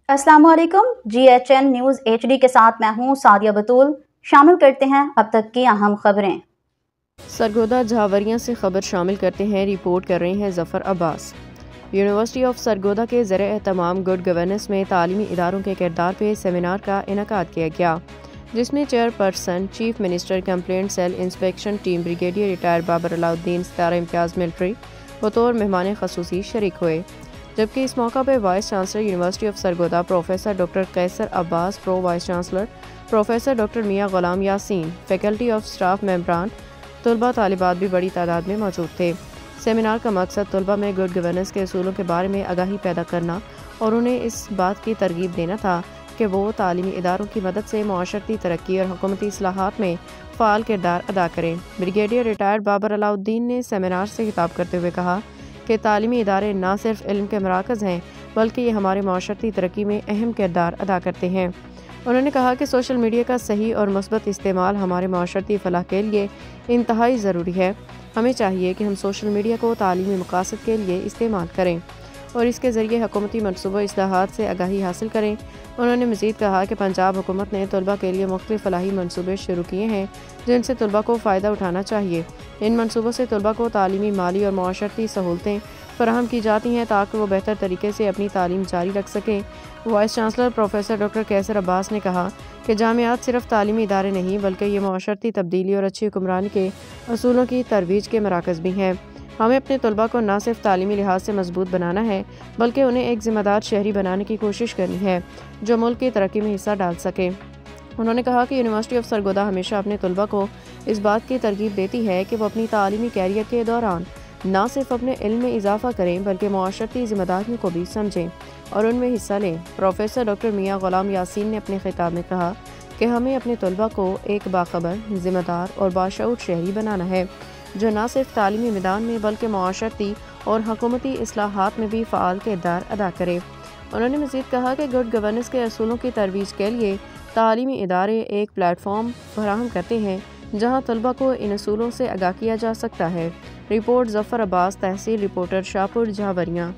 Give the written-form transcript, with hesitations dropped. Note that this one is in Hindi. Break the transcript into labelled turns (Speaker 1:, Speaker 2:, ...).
Speaker 1: अस्सलाम वालेकुम। GHN न्यूज़ HD के साथ मैं हूं सादिया बतूल। शामिल करते हैं अब तक की अहम खबरें।
Speaker 2: सरगोदा झावरियां से खबर शामिल करते हैं। रिपोर्ट कर रहे हैं जफ़र अब्बास। यूनिवर्सिटी ऑफ सरगोदा के ज़रिए एहतमाम गुड गवर्नेंस में तालीमी इदारों के किरदार पर सेमिनार का इनकाद किया गया, जिसमें chairperson chief minister complaint cell inspection team brigadier retire Babar Alauddin Sitara Imtiaz military बतौर मेहमान खसूसी शरीक हुए। जबकि इस मौका पर vice chancellor university of Sargodha professor doctor Qaiser Abbas, pro vice chancellor professor doctor Mian Ghulam Yasin, faculty of staff मेम्बरान, तलबा तालिबात भी बड़ी तादाद में मौजूद थे। सेमिनार का मकसद तलबा में गुड गवर्नेंस के असूलों के बारे में आगाही पैदा करना और उन्हें इस बात की तरगीब देना था कि वो तालीमी इदारों की मदद से माशरती तरक्की और हुकूमती इस्लाहात में फ़ाल किरदार अदा करें। ब्रिगेडियर रिटायर्ड बाबर अलाउद्दीन ने सेमिनार से खिताब करते हुए कहा कि तालीमी इदारे न सिर्फ इल्म के मराकज़ हैं, बल्कि ये हमारे माशरती तरक्की में अहम किरदार अदा करते हैं। उन्होंने कहा कि सोशल मीडिया का सही और मुस्बत इस्तेमाल हमारे माशरती फलाह के लिए इंतहाई ज़रूरी है। हमें चाहिए कि हम सोशल मीडिया को तालीमी मकासद के लिए इस्तेमाल करें और इसके ज़रिए हुकूमती मनसूबा इस्लाहात से आगाही हासिल करें। उन्होंने मज़ीद कहा कि पंजाब हुकूमत ने तलबा के लिए मुख्तलिफ फलाही मनसूबे शुरू किए हैं, जिनसे तलबा को फ़ायदा उठाना चाहिए। इन मनसूबों से तलबा को तालीमी, माली और माशरती सहूलतें फराहम की जाती हैं ताकि वो बेहतर तरीके से अपनी तालीम जारी रख सकें। Vice chancellor professor doctor Qaiser Abbas ने कहा कि जामियात सिर्फ तालीमी इदारे नहीं, बल्कि ये माशरती तब्दीली और अच्छी हुक्मरानी के असूलों की तरवीज के मराकज़ भी हैं। हमें अपने तलबा को न सिर्फ तालीमी लिहाज से मजबूत बनाना है, बल्कि उन्हें एक ज़िम्मेदार शहरी बनाने की कोशिश करनी है जो मुल्क की तरक्की में हिस्सा डाल सके। उन्होंने कहा कि यूनिवर्सिटी ऑफ सरगोदा हमेशा अपने तलबा को इस बात की तरगीब देती है कि वो अपनी तालीमी कैरियर के दौरान न सिर्फ अपने इल्म में इजाफा करें, बल्कि माशरती ज़िम्मेदारियों को भी समझें और उनमें हिस्सा लें। प्रोफेसर डॉक्टर मियाँ गुलाम यासीन ने अपने खिताब में कहा कि हमें अपने तलबा को एक बाखबर, ज़िम्मेदार और बाशऊर शहरी बनाना है, जो न सिर्फ तालीमी मैदान में बल्कि माशरती और हुकूमती इस्लाहात में भी फ़ाल किरदार अदा करे। उन्होंने मज़ीद कहा कि गुड गवर्नेंस के असूलों की तरवीज़ के लिए तालीमी इदारे एक प्लेटफॉर्म फराहम करते हैं जहाँ तलबा को इन असूलों से आगाह किया जा सकता है। रिपोर्ट जफ़र अब्बास, तहसील रिपोर्टर, शाहपुर, झावरियाँ।